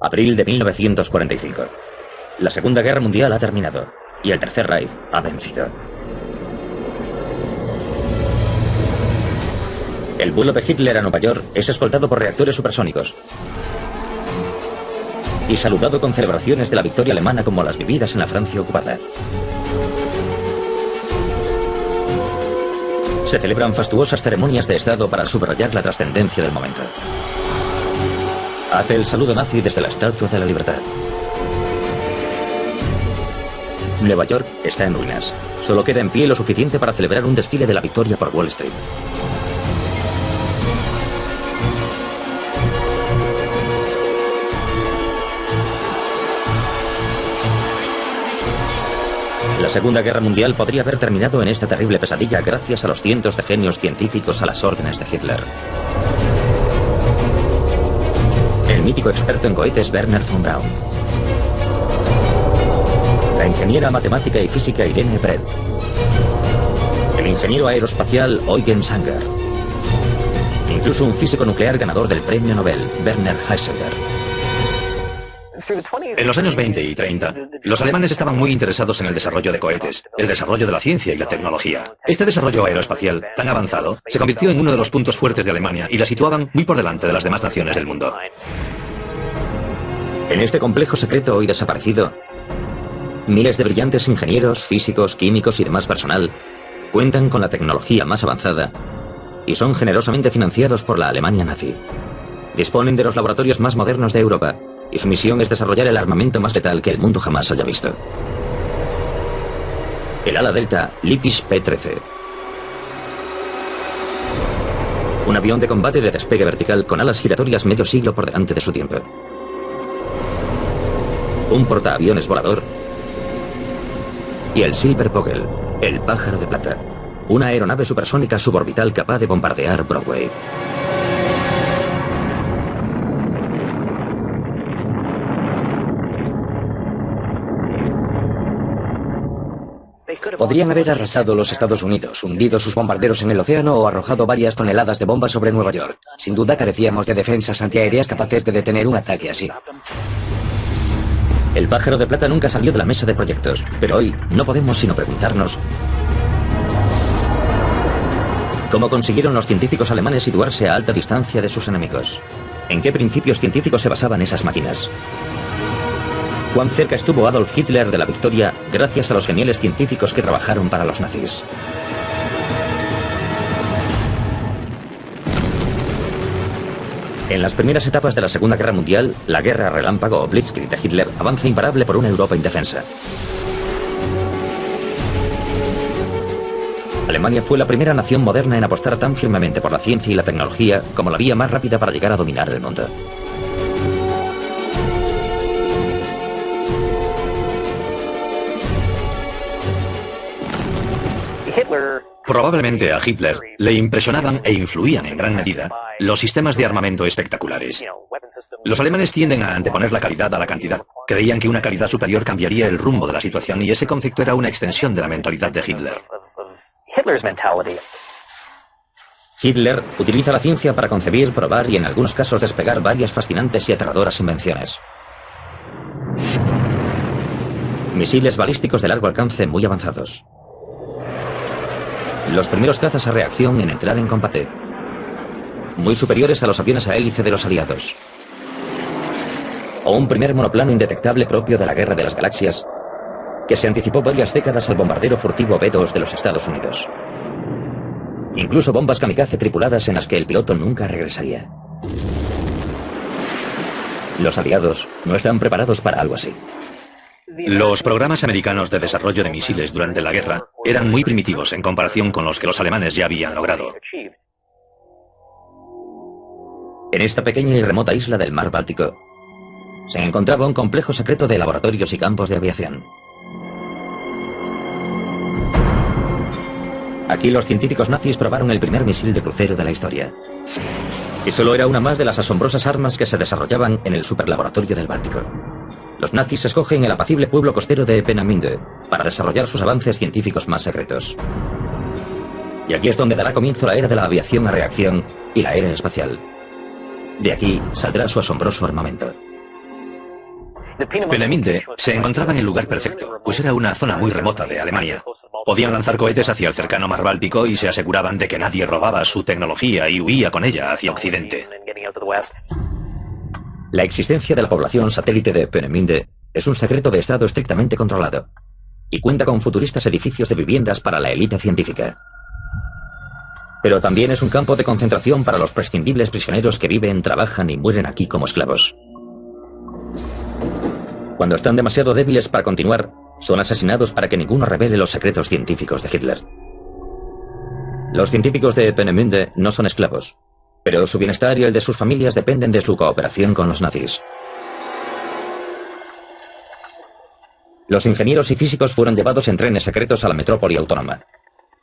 Abril de 1945. La Segunda Guerra Mundial ha terminado y el Tercer Reich ha vencido. El vuelo de Hitler a Nueva York es escoltado por reactores supersónicos y saludado con celebraciones de la victoria alemana como las vividas en la Francia ocupada. Se celebran fastuosas ceremonias de Estado para subrayar la trascendencia del momento. Hace el saludo nazi desde la Estatua de la Libertad. Nueva York está en ruinas. Solo queda en pie lo suficiente para celebrar un desfile de la victoria por Wall Street. La Segunda Guerra Mundial podría haber terminado en esta terrible pesadilla gracias a los cientos de genios científicos a las órdenes de Hitler. El mítico experto en cohetes Wernher von Braun. La ingeniera matemática y física Irene Brett. El ingeniero aeroespacial Eugen Sanger. Incluso un físico nuclear ganador del premio Nobel, Werner Heisenberg. En los años 20 y 30, los alemanes estaban muy interesados en el desarrollo de cohetes, el desarrollo de la ciencia y la tecnología. Este desarrollo aeroespacial tan avanzado se convirtió en uno de los puntos fuertes de Alemania y la situaban muy por delante de las demás naciones del mundo. En este complejo secreto hoy desaparecido, miles de brillantes ingenieros, físicos, químicos y demás personal cuentan con la tecnología más avanzada y son generosamente financiados por la Alemania nazi. Disponen de los laboratorios más modernos de Europa y su misión es desarrollar el armamento más letal que el mundo jamás haya visto. El ala delta Lippisch P-13. Un avión de combate de despegue vertical con alas giratorias medio siglo por delante de su tiempo. Un portaaviones volador. Y el Silbervogel, el pájaro de plata. Una aeronave supersónica suborbital capaz de bombardear Broadway. Podrían haber arrasado los Estados Unidos, hundido sus bombarderos en el océano o arrojado varias toneladas de bombas sobre Nueva York. Sin duda carecíamos de defensas antiaéreas capaces de detener un ataque así. El pájaro de plata nunca salió de la mesa de proyectos, pero hoy no podemos sino preguntarnos ¿cómo consiguieron los científicos alemanes situarse a alta distancia de sus enemigos? ¿En qué principios científicos se basaban esas máquinas? ¿Cuán cerca estuvo Adolf Hitler de la victoria gracias a los geniales científicos que trabajaron para los nazis? En las primeras etapas de la Segunda Guerra Mundial, la guerra relámpago o Blitzkrieg de Hitler avanza imparable por una Europa indefensa. Alemania fue la primera nación moderna en apostar tan firmemente por la ciencia y la tecnología como la vía más rápida para llegar a dominar el mundo. Probablemente a Hitler le impresionaban e influían en gran medida los sistemas de armamento espectaculares. Los alemanes tienden a anteponer la calidad a la cantidad. Creían que una calidad superior cambiaría el rumbo de la situación y ese concepto era una extensión de la mentalidad de Hitler. Hitler utiliza la ciencia para concebir, probar y en algunos casos despegar varias fascinantes y aterradoras invenciones. Misiles balísticos de largo alcance muy avanzados. Los primeros cazas a reacción en entrar en combate, muy superiores a los aviones a hélice de los aliados. O un primer monoplano indetectable propio de la Guerra de las Galaxias, que se anticipó varias décadas al bombardero furtivo B-2 de los Estados Unidos. Incluso bombas kamikaze tripuladas en las que el piloto nunca regresaría. Los aliados no están preparados para algo así. Los programas americanos de desarrollo de misiles durante la guerra eran muy primitivos en comparación con los que los alemanes ya habían logrado. En esta pequeña y remota isla del mar Báltico se encontraba un complejo secreto de laboratorios y campos de aviación. Aquí los científicos nazis probaron el primer misil de crucero de la historia. Y solo era una más de las asombrosas armas que se desarrollaban en el superlaboratorio del Báltico. Los nazis escogen el apacible pueblo costero de Peenemünde para desarrollar sus avances científicos más secretos. Y aquí es donde dará comienzo la era de la aviación a reacción y la era espacial. De aquí saldrá su asombroso armamento. Peenemünde se encontraba en el lugar perfecto, pues era una zona muy remota de Alemania. Podían lanzar cohetes hacia el cercano mar Báltico y se aseguraban de que nadie robaba su tecnología y huía con ella hacia Occidente. La existencia de la población satélite de Peenemünde es un secreto de Estado estrictamente controlado y cuenta con futuristas edificios de viviendas para la élite científica. Pero también es un campo de concentración para los prescindibles prisioneros que viven, trabajan y mueren aquí como esclavos. Cuando están demasiado débiles para continuar, son asesinados para que ninguno revele los secretos científicos de Hitler. Los científicos de Peenemünde no son esclavos, pero su bienestar y el de sus familias dependen de su cooperación con los nazis. Los ingenieros y físicos fueron llevados en trenes secretos a la metrópoli autónoma,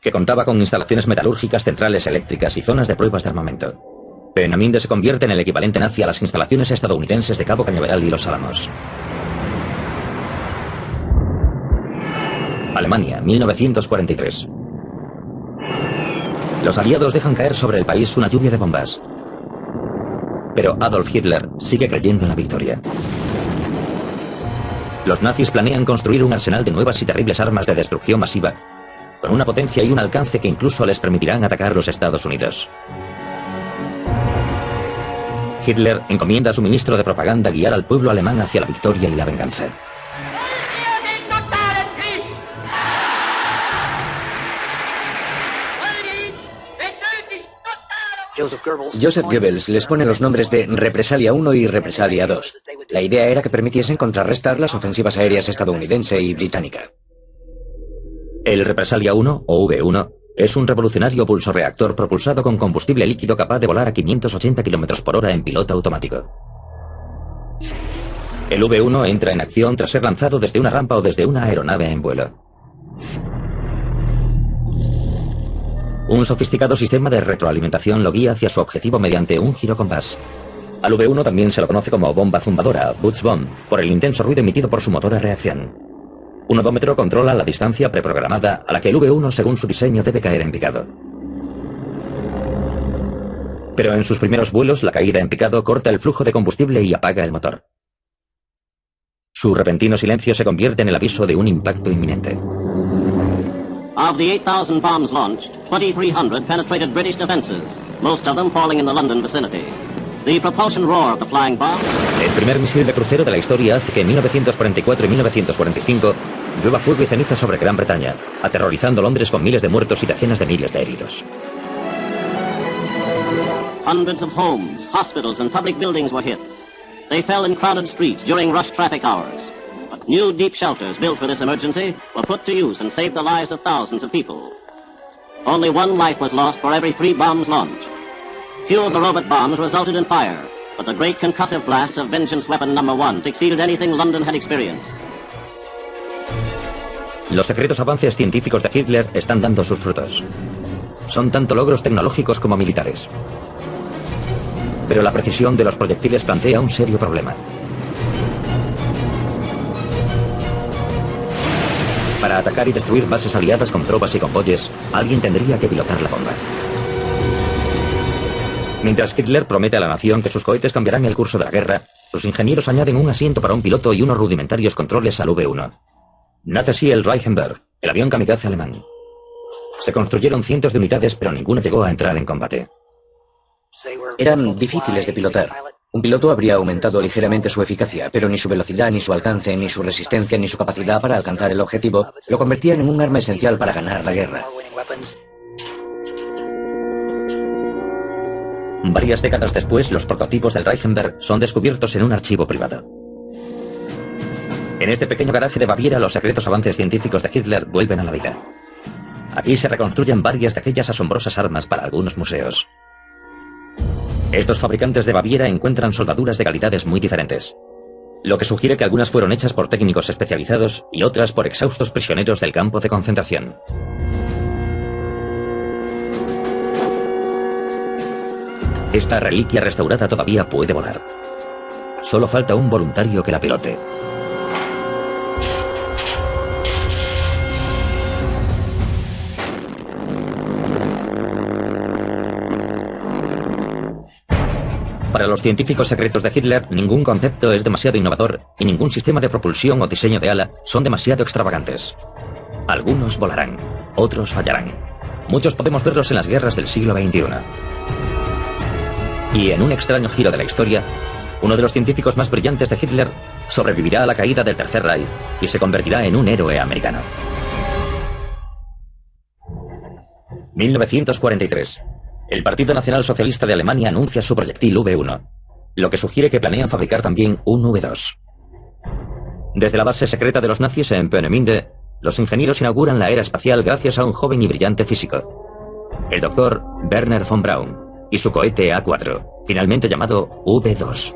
que contaba con instalaciones metalúrgicas, centrales eléctricas y zonas de pruebas de armamento. Peenemünde se convierte en el equivalente nazi a las instalaciones estadounidenses de Cabo Cañaveral y Los Álamos. Alemania, 1943. Los aliados dejan caer sobre el país una lluvia de bombas. Pero Adolf Hitler sigue creyendo en la victoria. Los nazis planean construir un arsenal de nuevas y terribles armas de destrucción masiva, con una potencia y un alcance que incluso les permitirán atacar los Estados Unidos. Hitler encomienda a su ministro de propaganda guiar al pueblo alemán hacia la victoria y la venganza. Joseph Goebbels les pone los nombres de Represalia 1 y Represalia 2. La idea era que permitiesen contrarrestar las ofensivas aéreas estadounidense y británica. El Represalia 1, o V1, es un revolucionario pulsorreactor propulsado con combustible líquido capaz de volar a 580 km por hora en piloto automático. El V1 entra en acción tras ser lanzado desde una rampa o desde una aeronave en vuelo. Un sofisticado sistema de retroalimentación lo guía hacia su objetivo mediante un girocompás. Al V1 también se lo conoce como bomba zumbadora, Butz Bomb, por el intenso ruido emitido por su motor a reacción. Un odómetro controla la distancia preprogramada a la que el V1, según su diseño, debe caer en picado. Pero en sus primeros vuelos, la caída en picado corta el flujo de combustible y apaga el motor. Su repentino silencio se convierte en el aviso de un impacto inminente. Of the 8,000 bombs launched, 2,300 penetrated British defenses, most of them falling in the London vicinity. The propulsion roar of the flying bomb. El primer misil de crucero de la historia hace que en 1944 y 1945 llueva fuego y ceniza sobre Gran Bretaña, aterrorizando Londres con miles de muertos y decenas de miles de heridos. Hundreds of homes, hospitals and public buildings were hit. They fell in crowded streets during rush traffic hours. But new deep shelters built for this emergency were put to use and saved the lives of thousands of people. Only one life was lost for every 3 bombs launched. Few of the robot bombs resulted in fire, but the great concussive blasts of Vengeance Weapon No. 1 exceeded anything London had experienced. Los secretos avances científicos de Hitler están dando sus frutos. Son tanto logros tecnológicos como militares. Pero la precisión de los proyectiles plantea un serio problema. Para atacar y destruir bases aliadas con tropas y convoyes, alguien tendría que pilotar la bomba. Mientras Hitler promete a la nación que sus cohetes cambiarán el curso de la guerra, sus ingenieros añaden un asiento para un piloto y unos rudimentarios controles al V1. Nace así el Reichenberg, el avión kamikaze alemán. Se construyeron cientos de unidades, pero ninguna llegó a entrar en combate. Eran difíciles de pilotar. Un piloto habría aumentado ligeramente su eficacia, pero ni su velocidad, ni su alcance, ni su resistencia, ni su capacidad para alcanzar el objetivo lo convertían en un arma esencial para ganar la guerra. Varias décadas después, los prototipos del Reichenberg son descubiertos en un archivo privado. En este pequeño garaje de Baviera, los secretos avances científicos de Hitler vuelven a la vida. Aquí se reconstruyen varias de aquellas asombrosas armas para algunos museos. Estos fabricantes de Baviera encuentran soldaduras de calidades muy diferentes, lo que sugiere que algunas fueron hechas por técnicos especializados y otras por exhaustos prisioneros del campo de concentración. Esta reliquia restaurada todavía puede volar. Solo falta un voluntario que la pilote. Para los científicos secretos de Hitler, ningún concepto es demasiado innovador y ningún sistema de propulsión o diseño de ala son demasiado extravagantes. Algunos volarán, otros fallarán. Muchos podemos verlos en las guerras del siglo XXI. Y en un extraño giro de la historia, uno de los científicos más brillantes de Hitler sobrevivirá a la caída del Tercer Reich y se convertirá en un héroe americano. 1943. El Partido Nacional Socialista de Alemania anuncia su proyectil V1, lo que sugiere que planean fabricar también un V2. Desde la base secreta de los nazis en Peenemünde, los ingenieros inauguran la era espacial gracias a un joven y brillante físico, el doctor Wernher von Braun, y su cohete A4, finalmente llamado V2.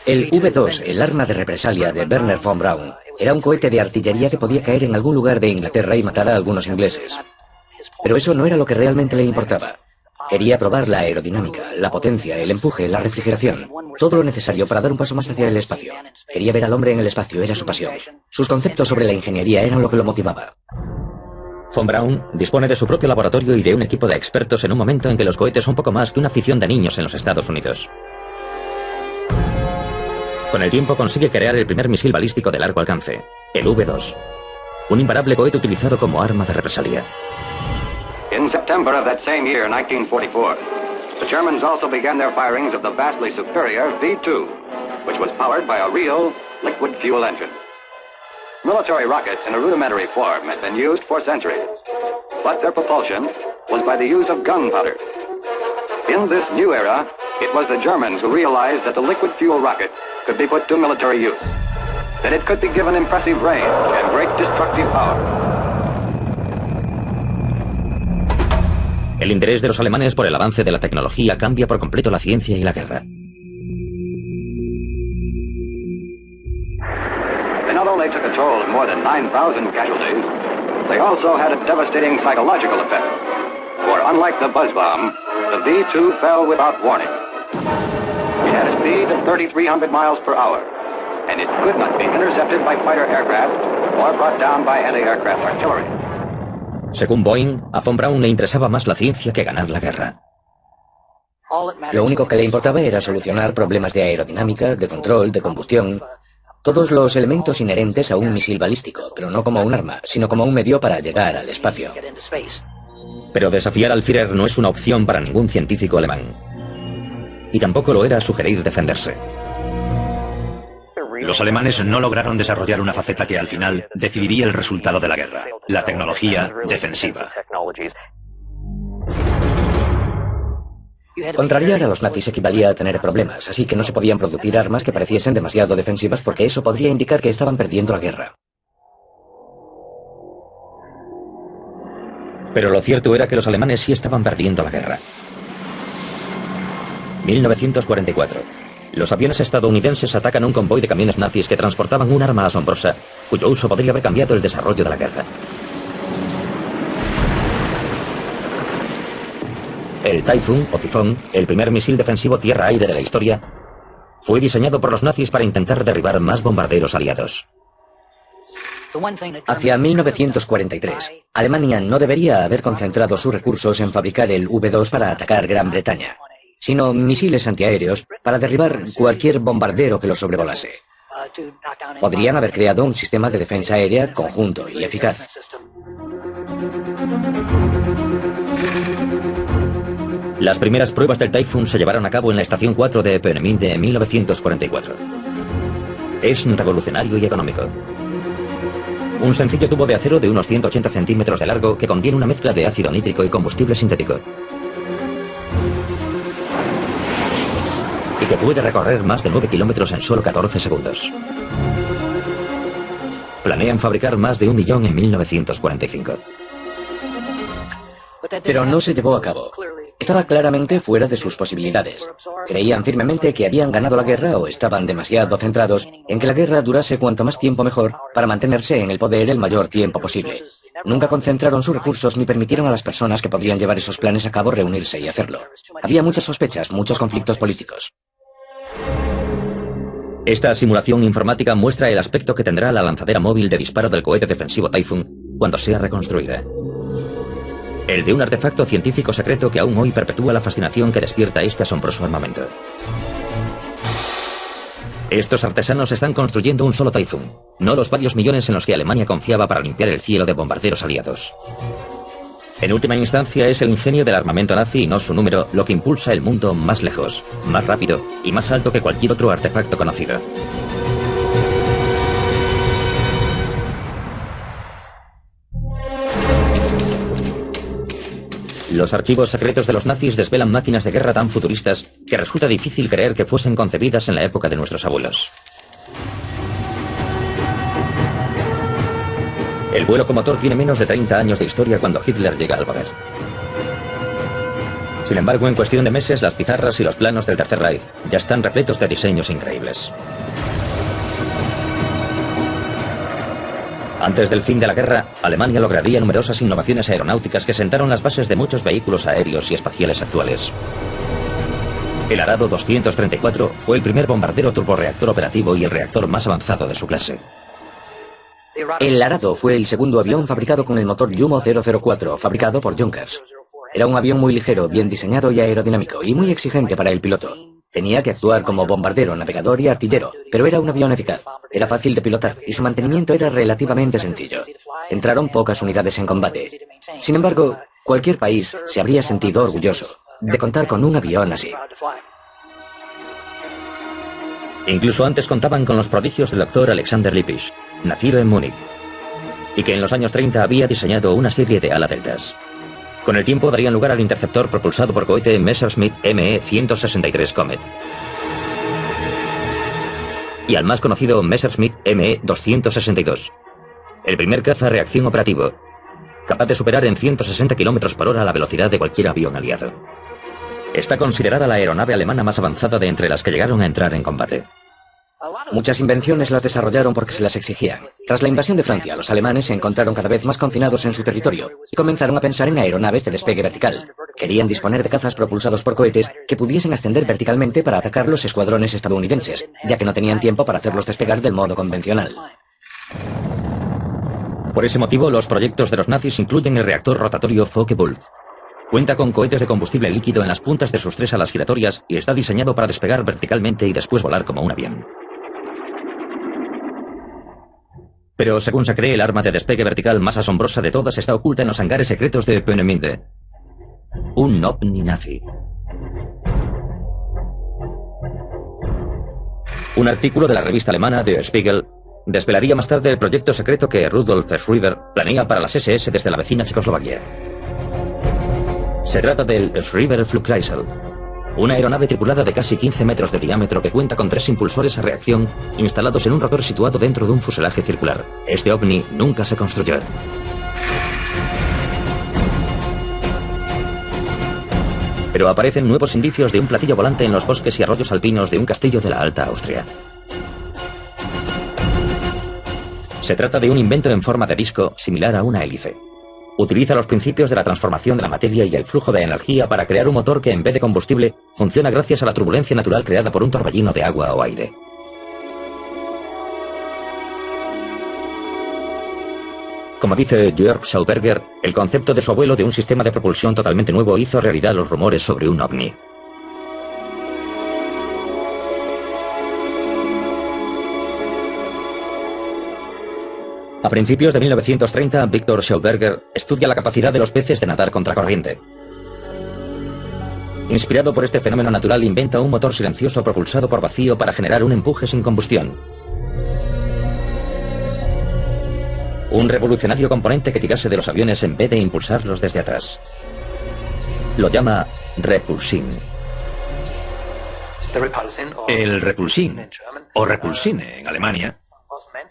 El V2, el arma de represalia de Wernher von Braun, era un cohete de artillería que podía caer en algún lugar de Inglaterra y matar a algunos ingleses. Pero eso no era lo que realmente le importaba. Quería probar la aerodinámica, la potencia, el empuje, la refrigeración, todo lo necesario para dar un paso más hacia el espacio. Quería ver al hombre en el espacio, era su pasión. Sus conceptos sobre la ingeniería eran lo que lo motivaba. Von Braun dispone de su propio laboratorio y de un equipo de expertos en un momento en que los cohetes son poco más que una afición de niños en los Estados Unidos. Con el tiempo consigue crear el primer misil balístico de largo alcance, el V2, un imparable cohete utilizado como arma de represalia. In September of that same year, 1944, the Germans also began their firings of the vastly superior V2, which was powered by a real liquid fuel engine. Military rockets in a rudimentary form had been used for centuries, but their propulsion was by the use of gunpowder. In this new era, it was the Germans who realized that the liquid fuel rocket could be put to military use, that it could be given impressive range and great destructive power. El interés de los alemanes por el avance de la tecnología cambia por completo la ciencia y la guerra. They not only took a toll of more than 9,000 casualties, they also had a devastating psychological effect. For unlike the buzz bomb, the V2 fell without warning. It had a speed of 3,300 miles per hour, and it could not be intercepted by fighter aircraft or brought down by anti-aircraft artillery. Según Boeing, a von Braun le interesaba más la ciencia que ganar la guerra. Lo único que le importaba era solucionar problemas de aerodinámica, de control, de combustión, todos los elementos inherentes a un misil balístico, pero no como un arma, sino como un medio para llegar al espacio. Pero desafiar al Führer no es una opción para ningún científico alemán. Y tampoco lo era sugerir defenderse. Los alemanes no lograron desarrollar una faceta que al final decidiría el resultado de la guerra, la tecnología defensiva. Contrariar a los nazis equivalía a tener problemas, así que no se podían producir armas que pareciesen demasiado defensivas porque eso podría indicar que estaban perdiendo la guerra. Pero lo cierto era que los alemanes sí estaban perdiendo la guerra. 1944. Los aviones estadounidenses atacan un convoy de camiones nazis que transportaban un arma asombrosa, cuyo uso podría haber cambiado el desarrollo de la guerra. El Typhoon, o Tifón, el primer misil defensivo tierra-aire de la historia, fue diseñado por los nazis para intentar derribar más bombarderos aliados. Hacia 1943, Alemania no debería haber concentrado sus recursos en fabricar el V2 para atacar Gran Bretaña, sino misiles antiaéreos para derribar cualquier bombardero que los sobrevolase. Podrían haber creado un sistema de defensa aérea conjunto y eficaz. Las primeras pruebas del Typhoon se llevaron a cabo en la estación 4 de Peenemünde en 1944. Es revolucionario y económico. Un sencillo tubo de acero de unos 180 centímetros de largo que contiene una mezcla de ácido nítrico y combustible sintético. Y que puede recorrer más de 9 kilómetros en solo 14 segundos. Planean fabricar más de 1 millón en 1945. Pero no se llevó a cabo. Estaba claramente fuera de sus posibilidades. Creían firmemente que habían ganado la guerra o estaban demasiado centrados en que la guerra durase cuanto más tiempo mejor para mantenerse en el poder el mayor tiempo posible. Nunca concentraron sus recursos ni permitieron a las personas que podrían llevar esos planes a cabo reunirse y hacerlo. Había muchas sospechas, muchos conflictos políticos. Esta simulación informática muestra el aspecto que tendrá la lanzadera móvil de disparo del cohete defensivo Typhoon cuando sea reconstruida. el de un artefacto científico secreto que aún hoy perpetúa la fascinación que despierta este asombroso armamento. Estos artesanos están construyendo un solo Typhoon, no los varios millones en los que Alemania confiaba para limpiar el cielo de bombarderos aliados. En última instancia es el ingenio del armamento nazi y no su número lo que impulsa el mundo más lejos, más rápido y más alto que cualquier otro artefacto conocido. Los archivos secretos de los nazis desvelan máquinas de guerra tan futuristas que resulta difícil creer que fuesen concebidas en la época de nuestros abuelos. El vuelo con motor tiene menos de 30 años de historia cuando Hitler llega al poder. Sin embargo, en cuestión de meses, las pizarras y los planos del Tercer Reich ya están repletos de diseños increíbles. Antes del fin de la guerra, Alemania lograría numerosas innovaciones aeronáuticas que sentaron las bases de muchos vehículos aéreos y espaciales actuales. El Arado 234 fue el primer bombardero turborreactor operativo y el reactor más avanzado de su clase. El Arado fue el segundo avión fabricado con el motor Jumo 004, fabricado por Junkers. Era un avión muy ligero, bien diseñado y aerodinámico, y muy exigente para el piloto. Tenía que actuar como bombardero, navegador y artillero, pero era un avión eficaz. Era fácil de pilotar y su mantenimiento era relativamente sencillo. Entraron pocas unidades en combate. Sin embargo, cualquier país se habría sentido orgulloso de contar con un avión así. Incluso antes contaban con los prodigios del doctor Alexander Lippisch, nacido en Múnich, y que en los años 30 había diseñado una serie de ala deltas. Con el tiempo darían lugar al interceptor propulsado por cohete Messerschmitt Me-163 Comet y al más conocido Messerschmitt Me-262, el primer caza a reacción operativo, capaz de superar en 160 km/h la velocidad de cualquier avión aliado. Está considerada la aeronave alemana más avanzada de entre las que llegaron a entrar en combate. Muchas invenciones las desarrollaron porque se las exigían. Tras la invasión de Francia, los alemanes se encontraron cada vez más confinados en su territorio y comenzaron a pensar en aeronaves de despegue vertical. Querían disponer de cazas propulsados por cohetes que pudiesen ascender verticalmente para atacar los escuadrones estadounidenses, ya que no tenían tiempo para hacerlos despegar del modo convencional. Por ese motivo, los proyectos de los nazis incluyen el reactor rotatorio Focke-Wulf. Cuenta con cohetes de combustible líquido en las puntas de sus 3 alas giratorias y está diseñado para despegar verticalmente y después volar como un avión. Pero según se cree, el arma de despegue vertical más asombrosa de todas está oculta en los hangares secretos de Peenemünde. Un ovni nazi. Un artículo de la revista alemana Der Spiegel desvelaría más tarde el proyecto secreto que Rudolf Schreiber planea para las SS desde la vecina Checoslovaquia. Se trata del Schreiber Flugkreisel, una aeronave tripulada de casi 15 metros de diámetro que cuenta con 3 impulsores a reacción instalados en un rotor situado dentro de un fuselaje circular. Este ovni nunca se construyó. Pero aparecen nuevos indicios de un platillo volante en los bosques y arroyos alpinos de un castillo de la Alta Austria. Se trata de un invento en forma de disco similar a una hélice. Utiliza los principios de la transformación de la materia y el flujo de energía para crear un motor que en vez de combustible funciona gracias a la turbulencia natural creada por un torbellino de agua o aire. Como dice Jörg Schauberger, el concepto de su abuelo de un sistema de propulsión totalmente nuevo hizo realidad los rumores sobre un ovni. A principios de 1930, Victor Schauberger estudia la capacidad de los peces de nadar contracorriente. Inspirado por este fenómeno natural, inventa un motor silencioso propulsado por vacío para generar un empuje sin combustión. Un revolucionario componente que tirase de los aviones en vez de impulsarlos desde atrás. Lo llama Repulsin. El Repulsin, o Repulsine en Alemania,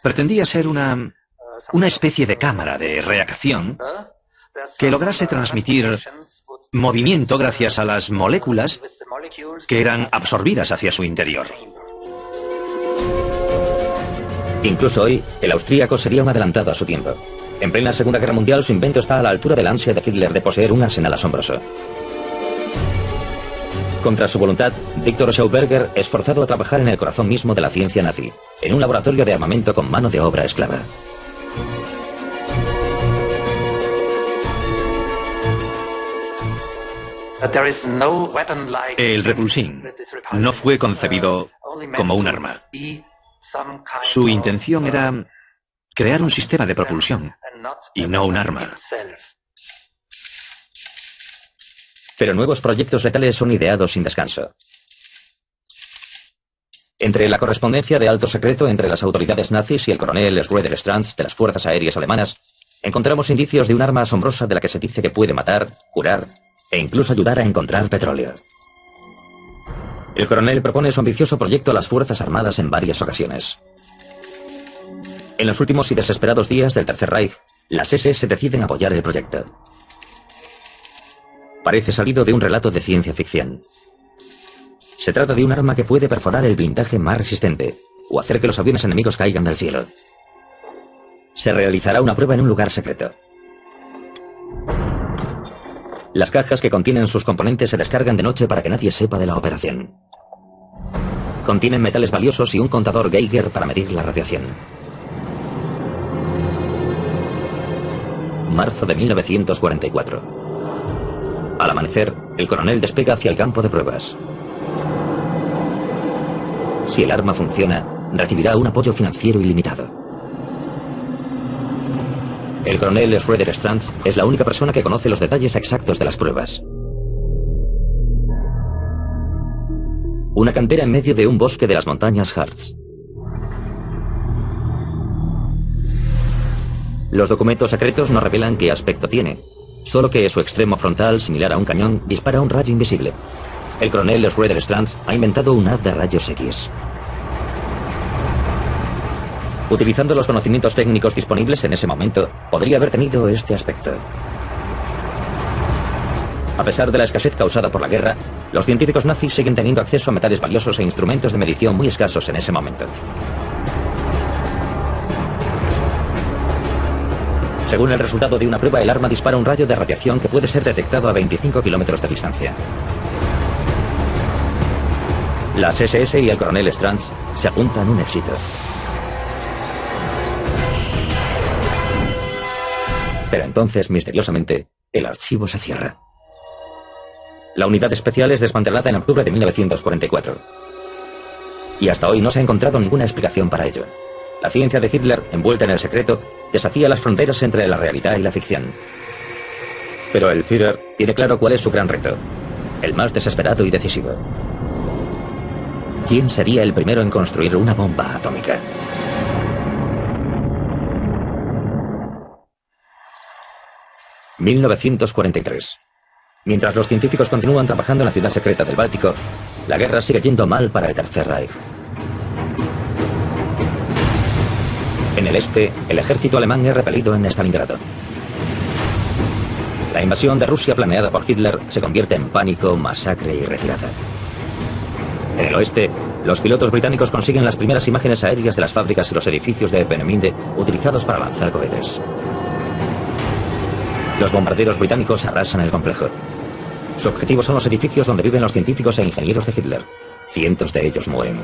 pretendía ser una especie de cámara de reacción que lograse transmitir movimiento gracias a las moléculas que eran absorbidas hacia su interior. Incluso hoy, el austríaco sería un adelantado a su tiempo. En plena Segunda Guerra Mundial, su invento está a la altura de la ansia de Hitler de poseer un arsenal asombroso. Contra su voluntad, Victor Schauberger es forzado a trabajar en el corazón mismo de la ciencia nazi, en un laboratorio de armamento con mano de obra esclava. El repulsín no fue concebido como un arma. Su intención era crear un sistema de propulsión y no un arma. Pero nuevos proyectos letales son ideados sin descanso. Entre la correspondencia de alto secreto entre las autoridades nazis y el coronel Schroeder Stranz de las Fuerzas Aéreas Alemanas, encontramos indicios de un arma asombrosa de la que se dice que puede matar, curar e incluso ayudar a encontrar petróleo. El coronel propone su ambicioso proyecto a las Fuerzas Armadas en varias ocasiones. En los últimos y desesperados días del Tercer Reich, las SS deciden apoyar el proyecto. Parece salido de un relato de ciencia ficción. Se trata de un arma que puede perforar el blindaje más resistente o hacer que los aviones enemigos caigan del cielo. Se realizará una prueba en un lugar secreto. Las cajas que contienen sus componentes se descargan de noche para que nadie sepa de la operación. Contienen metales valiosos y un contador Geiger para medir la radiación. Marzo de 1944. Al amanecer, el coronel despega hacia el campo de pruebas. Si el arma funciona, recibirá un apoyo financiero ilimitado. El coronel Schroeder Stranz es la única persona que conoce los detalles exactos de las pruebas. Una cantera en medio de un bosque de las montañas Harz. Los documentos secretos no revelan qué aspecto tiene, solo que su extremo frontal, similar a un cañón, dispara un rayo invisible. El coronel Schroeder Stranz ha inventado un haz de rayos X. Utilizando los conocimientos técnicos disponibles en ese momento, podría haber tenido este aspecto. A pesar de la escasez causada por la guerra, los científicos nazis siguen teniendo acceso a metales valiosos e instrumentos de medición muy escasos en ese momento. Según el resultado de una prueba, el arma dispara un rayo de radiación que puede ser detectado a 25 kilómetros de distancia. Las SS y el coronel Stranz se apuntan un éxito. Pero entonces, misteriosamente, el archivo se cierra. La unidad especial es desmantelada en octubre de 1944. Y hasta hoy no se ha encontrado ninguna explicación para ello. La ciencia de Hitler, envuelta en el secreto, desafía las fronteras entre la realidad y la ficción. Pero el Führer tiene claro cuál es su gran reto, el más desesperado y decisivo. ¿Quién sería el primero en construir una bomba atómica? ...1943... Mientras los científicos continúan trabajando en la ciudad secreta del Báltico, la guerra sigue yendo mal para el Tercer Reich. En el este, el ejército alemán es repelido en Stalingrado. La invasión de Rusia planeada por Hitler se convierte en pánico, masacre y retirada. En el oeste, los pilotos británicos consiguen las primeras imágenes aéreas de las fábricas y los edificios de Peenemünde utilizados para lanzar cohetes. Los bombarderos británicos arrasan el complejo. Su objetivo son los edificios donde viven los científicos e ingenieros de Hitler. Cientos de ellos mueren.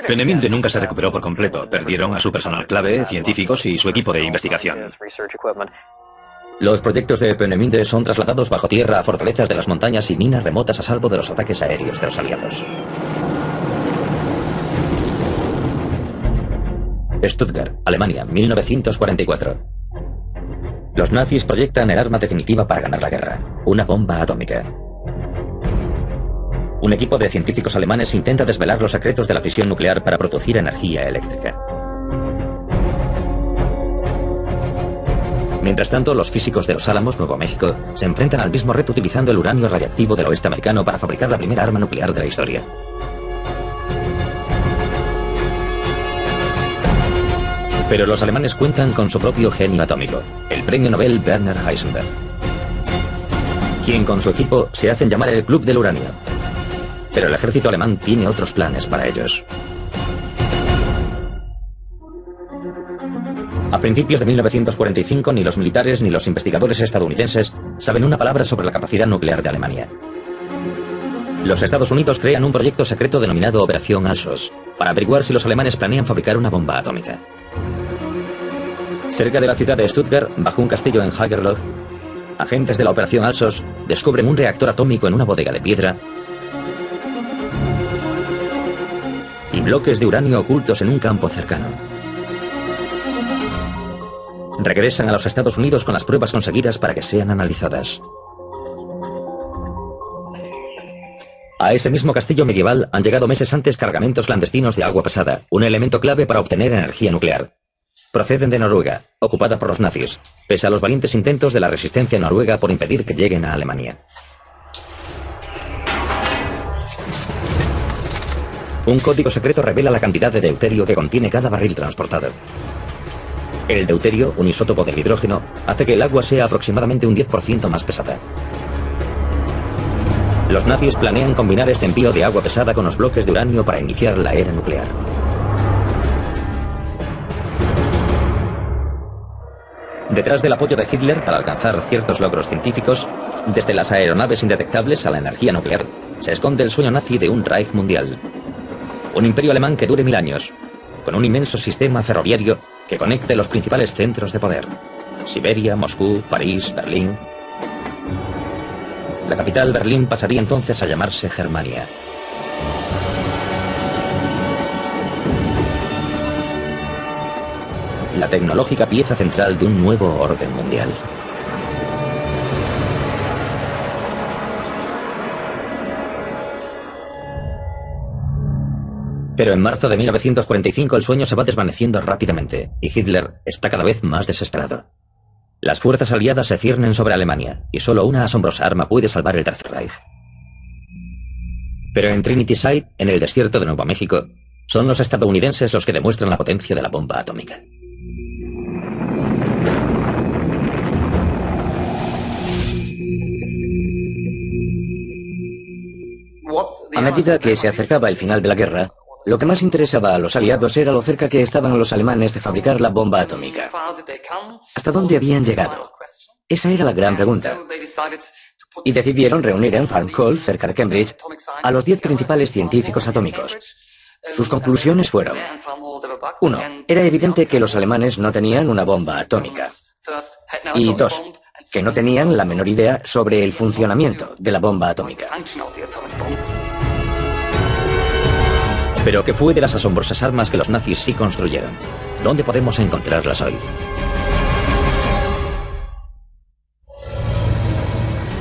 Peenemünde nunca se recuperó por completo. Perdieron a su personal clave, científicos y su equipo de investigación. Los proyectos de Peenemünde son trasladados bajo tierra a fortalezas de las montañas y minas remotas a salvo de los ataques aéreos de los aliados. Stuttgart, Alemania, 1944. Los nazis proyectan el arma definitiva para ganar la guerra, una bomba atómica. Un equipo de científicos alemanes intenta desvelar los secretos de la fisión nuclear para producir energía eléctrica. Mientras tanto, los físicos de Los Álamos, Nuevo México, se enfrentan al mismo reto utilizando el uranio radiactivo del oeste americano para fabricar la primera arma nuclear de la historia. Pero los alemanes cuentan con su propio genio atómico, el premio Nobel Werner Heisenberg, quien con su equipo se hacen llamar el Club del Uranio. Pero el ejército alemán tiene otros planes para ellos. A principios de 1945, ni los militares ni los investigadores estadounidenses saben una palabra sobre la capacidad nuclear de Alemania. Los Estados Unidos crean un proyecto secreto denominado Operación Alsos, para averiguar si los alemanes planean fabricar una bomba atómica. Cerca de la ciudad de Stuttgart, bajo un castillo en Hagerloch, agentes de la Operación Alsos descubren un reactor atómico en una bodega de piedra y bloques de uranio ocultos en un campo cercano. Regresan a los Estados Unidos con las pruebas conseguidas para que sean analizadas. A ese mismo castillo medieval han llegado meses antes cargamentos clandestinos de agua pesada, un elemento clave para obtener energía nuclear. Proceden de Noruega, ocupada por los nazis, pese a los valientes intentos de la resistencia noruega por impedir que lleguen a Alemania. Un código secreto revela la cantidad de deuterio que contiene cada barril transportado. El deuterio, un isótopo del hidrógeno, hace que el agua sea aproximadamente un 10% más pesada. Los nazis planean combinar este envío de agua pesada con los bloques de uranio para iniciar la era nuclear. Detrás del apoyo de Hitler para alcanzar ciertos logros científicos, desde las aeronaves indetectables a la energía nuclear, se esconde el sueño nazi de un Reich mundial. Un imperio alemán que dure 1000 años, con un inmenso sistema ferroviario que conecte los principales centros de poder: Siberia, Moscú, París, Berlín. La capital, Berlín, pasaría entonces a llamarse Germania. La tecnológica pieza central de un nuevo orden mundial. Pero en marzo de 1945 el sueño se va desvaneciendo rápidamente y Hitler está cada vez más desesperado. Las fuerzas aliadas se ciernen sobre Alemania y solo una asombrosa arma puede salvar el Tercer Reich. Pero en Trinity Site, en el desierto de Nuevo México, son los estadounidenses los que demuestran la potencia de la bomba atómica. A medida que se acercaba el final de la guerra, lo que más interesaba a los aliados era lo cerca que estaban los alemanes de fabricar la bomba atómica. ¿Hasta dónde habían llegado? Esa era la gran pregunta. Y decidieron reunir en Farm Call, cerca de Cambridge, a los 10 principales científicos atómicos. Sus conclusiones fueron: 1. Era evidente que los alemanes no tenían una bomba atómica. Y 2. Que no tenían la menor idea sobre el funcionamiento de la bomba atómica. Pero ¿qué fue de las asombrosas armas que los nazis sí construyeron? ¿Dónde podemos encontrarlas hoy?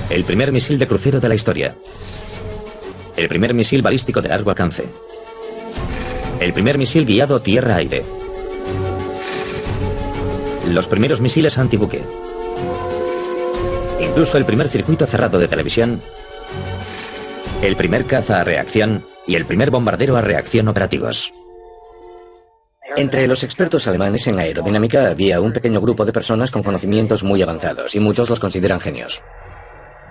El primer misil de crucero de la historia. El primer misil balístico de largo alcance. El primer misil guiado tierra-aire. Los primeros misiles antibuque. Incluso el primer circuito cerrado de televisión. El primer caza a reacción y el primer bombardero a reacción operativos. Entre los expertos alemanes en aerodinámica había un pequeño grupo de personas con conocimientos muy avanzados y muchos los consideran genios.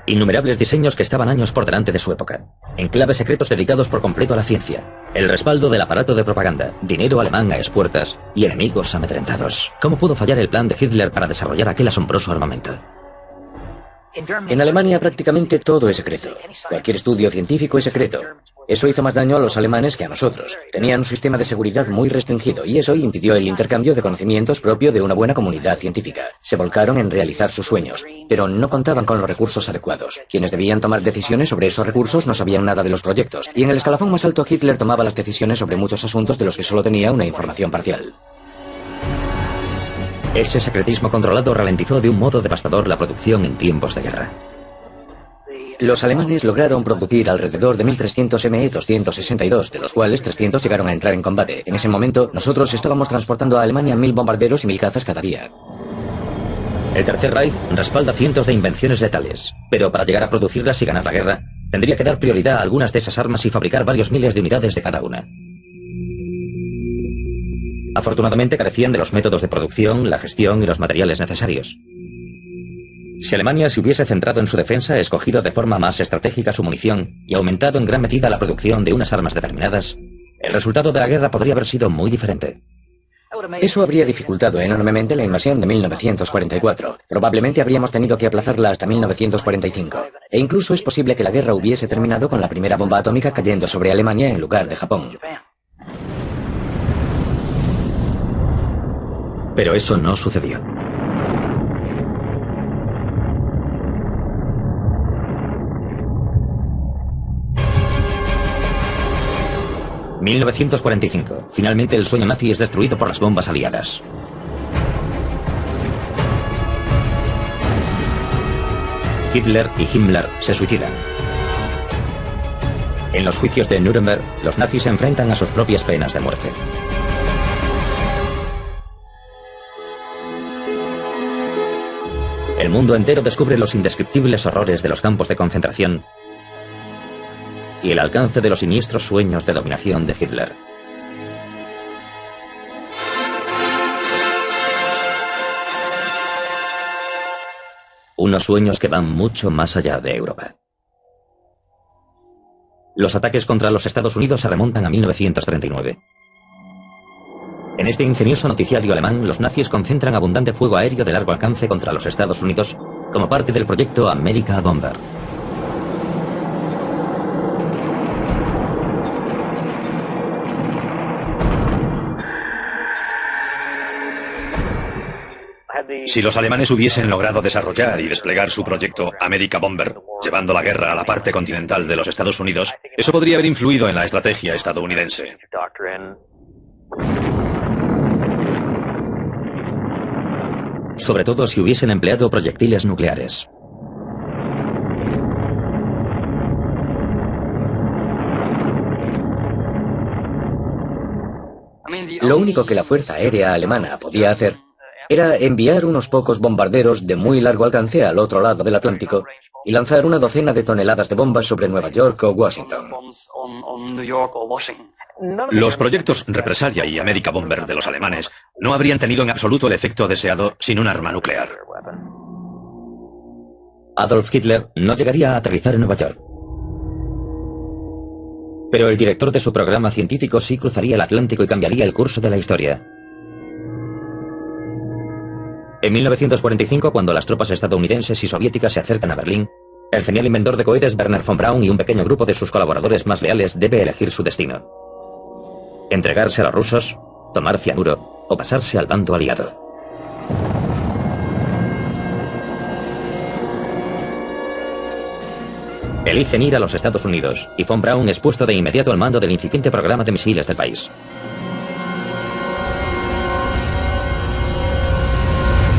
Innumerables diseños que estaban años por delante de su época. Enclaves secretos dedicados por completo a la ciencia. El respaldo del aparato de propaganda. Dinero alemán a expuertas y enemigos amedrentados. ¿Cómo pudo fallar el plan de Hitler para desarrollar aquel asombroso armamento? En Alemania prácticamente todo es secreto. Cualquier estudio científico es secreto. Eso hizo más daño a los alemanes que a nosotros. Tenían un sistema de seguridad muy restringido y eso impidió el intercambio de conocimientos propio de una buena comunidad científica. Se volcaron en realizar sus sueños, pero no contaban con los recursos adecuados. Quienes debían tomar decisiones sobre esos recursos no sabían nada de los proyectos, y en el escalafón más alto Hitler tomaba las decisiones sobre muchos asuntos de los que solo tenía una información parcial. Ese secretismo controlado ralentizó de un modo devastador la producción en tiempos de guerra. Los alemanes lograron producir alrededor de 1.300 Me-262, de los cuales 300 llegaron a entrar en combate. En ese momento, nosotros estábamos transportando a Alemania 1000 bombarderos y 1000 cazas cada día. El Tercer Reich respalda cientos de invenciones letales, pero para llegar a producirlas y ganar la guerra, tendría que dar prioridad a algunas de esas armas y fabricar varios miles de unidades de cada una. Afortunadamente carecían de los métodos de producción, la gestión y los materiales necesarios. Si Alemania se hubiese centrado en su defensa, escogido de forma más estratégica su munición y aumentado en gran medida la producción de unas armas determinadas, el resultado de la guerra podría haber sido muy diferente. Eso habría dificultado enormemente la invasión de 1944. Probablemente habríamos tenido que aplazarla hasta 1945. E incluso es posible que la guerra hubiese terminado con la primera bomba atómica cayendo sobre Alemania en lugar de Japón. Pero eso no sucedió. 1945. Finalmente el sueño nazi es destruido por las bombas aliadas. Hitler y Himmler se suicidan. En los juicios de Nuremberg, los nazis se enfrentan a sus propias penas de muerte. El mundo entero descubre los indescriptibles horrores de los campos de concentración y el alcance de los siniestros sueños de dominación de Hitler. Unos sueños que van mucho más allá de Europa. Los ataques contra los Estados Unidos se remontan a 1939. En este ingenioso noticiario alemán, los nazis concentran abundante fuego aéreo de largo alcance contra los Estados Unidos como parte del proyecto America Bomber. Si los alemanes hubiesen logrado desarrollar y desplegar su proyecto America Bomber, llevando la guerra a la parte continental de los Estados Unidos, eso podría haber influido en la estrategia estadounidense. Sobre todo si hubiesen empleado proyectiles nucleares. Lo único que la Fuerza Aérea Alemana podía hacer era enviar unos pocos bombarderos de muy largo alcance al otro lado del Atlántico y lanzar una docena de toneladas de bombas sobre Nueva York o Washington. Los proyectos Represalia y America Bomber de los alemanes no habrían tenido en absoluto el efecto deseado sin un arma nuclear. Adolf Hitler no llegaría a aterrizar en Nueva York. Pero el director de su programa científico sí cruzaría el Atlántico y cambiaría el curso de la historia. En 1945, cuando las tropas estadounidenses y soviéticas se acercan a Berlín, el genial inventor de cohetes Werner von Braun y un pequeño grupo de sus colaboradores más leales debe elegir su destino: entregarse a los rusos, tomar cianuro o pasarse al bando aliado. Eligen ir a los Estados Unidos y von Braun es puesto de inmediato al mando del incipiente programa de misiles del país.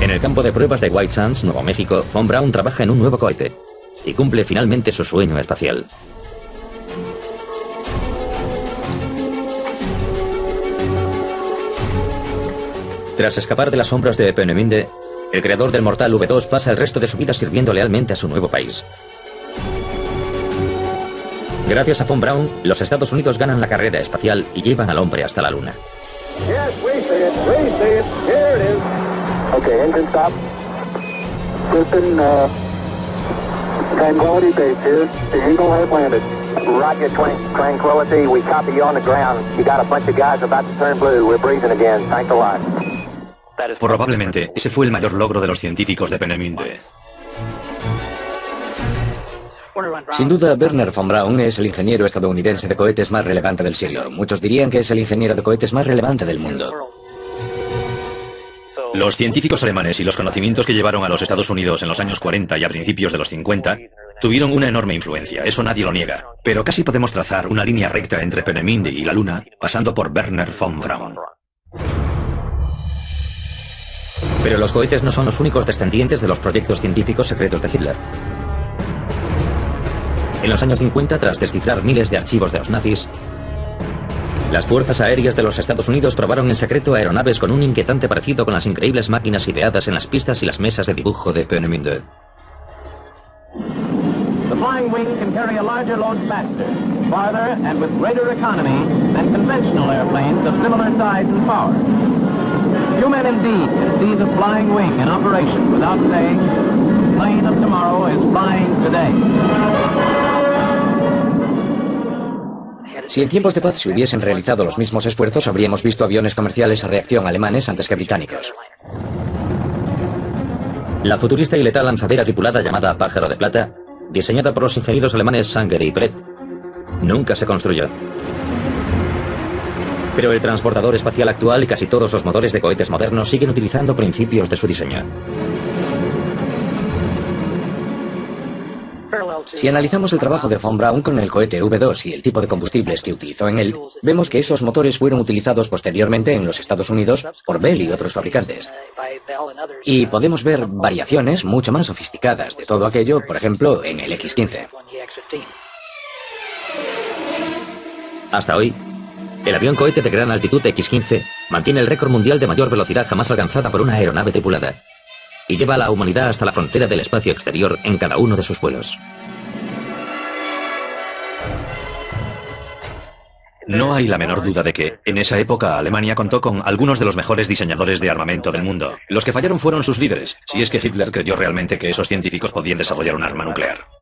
En el campo de pruebas de White Sands, Nuevo México, von Braun trabaja en un nuevo cohete y cumple finalmente su sueño espacial. Tras escapar de las sombras de Peenemünde, el creador del mortal V2 pasa el resto de su vida sirviendo lealmente a su nuevo país. Gracias a von Braun, los Estados Unidos ganan la carrera espacial y llevan al hombre hasta la Luna. Okay, engine stop. Houston, Tranquility Base here. The Eagle has landed. Roger, Tranquility. We copy you on the ground. You got a bunch of guys about to turn blue. We're breathing again. Thanks a lot. Probablemente ese fue el mayor logro de los científicos de Peenemünde. Sin duda, Werner von Braun es el ingeniero estadounidense de cohetes más relevante del siglo. Muchos dirían que es el ingeniero de cohetes más relevante del mundo. Los científicos alemanes y los conocimientos que llevaron a los Estados Unidos en los años 40 y a principios de los 50 tuvieron una enorme influencia, eso nadie lo niega. Pero casi podemos trazar una línea recta entre Peenemünde y la Luna, pasando por Werner von Braun. Pero los cohetes no son los únicos descendientes de los proyectos científicos secretos de Hitler. En los años 50, tras descifrar miles de archivos de los nazis, las fuerzas aéreas de los Estados Unidos probaron en secreto aeronaves con un inquietante parecido con las increíbles máquinas ideadas en las pistas y las mesas de dibujo de Peenemünde. The flying wing can carry a larger load faster, farther, and with greater economy than conventional airplanes of similar size and power. Few men indeed can see the flying wing in operation without saying, the plane of tomorrow is flying today. Si en tiempos de paz se hubiesen realizado los mismos esfuerzos, habríamos visto aviones comerciales a reacción alemanes antes que británicos. La futurista y letal lanzadera tripulada llamada Pájaro de Plata, diseñada por los ingenieros alemanes Sanger y Brett, nunca se construyó. Pero el transportador espacial actual y casi todos los motores de cohetes modernos siguen utilizando principios de su diseño. Si analizamos el trabajo de von Braun con el cohete V2 y el tipo de combustibles que utilizó en él, vemos que esos motores fueron utilizados posteriormente en los Estados Unidos por Bell y otros fabricantes. Y podemos ver variaciones mucho más sofisticadas de todo aquello, por ejemplo, en el X-15. Hasta hoy, el avión cohete de gran altitud X-15 mantiene el récord mundial de mayor velocidad jamás alcanzada por una aeronave tripulada y lleva a la humanidad hasta la frontera del espacio exterior en cada uno de sus vuelos. No hay la menor duda de que, en esa época, Alemania contó con algunos de los mejores diseñadores de armamento del mundo. Los que fallaron fueron sus líderes, si es que Hitler creyó realmente que esos científicos podían desarrollar un arma nuclear.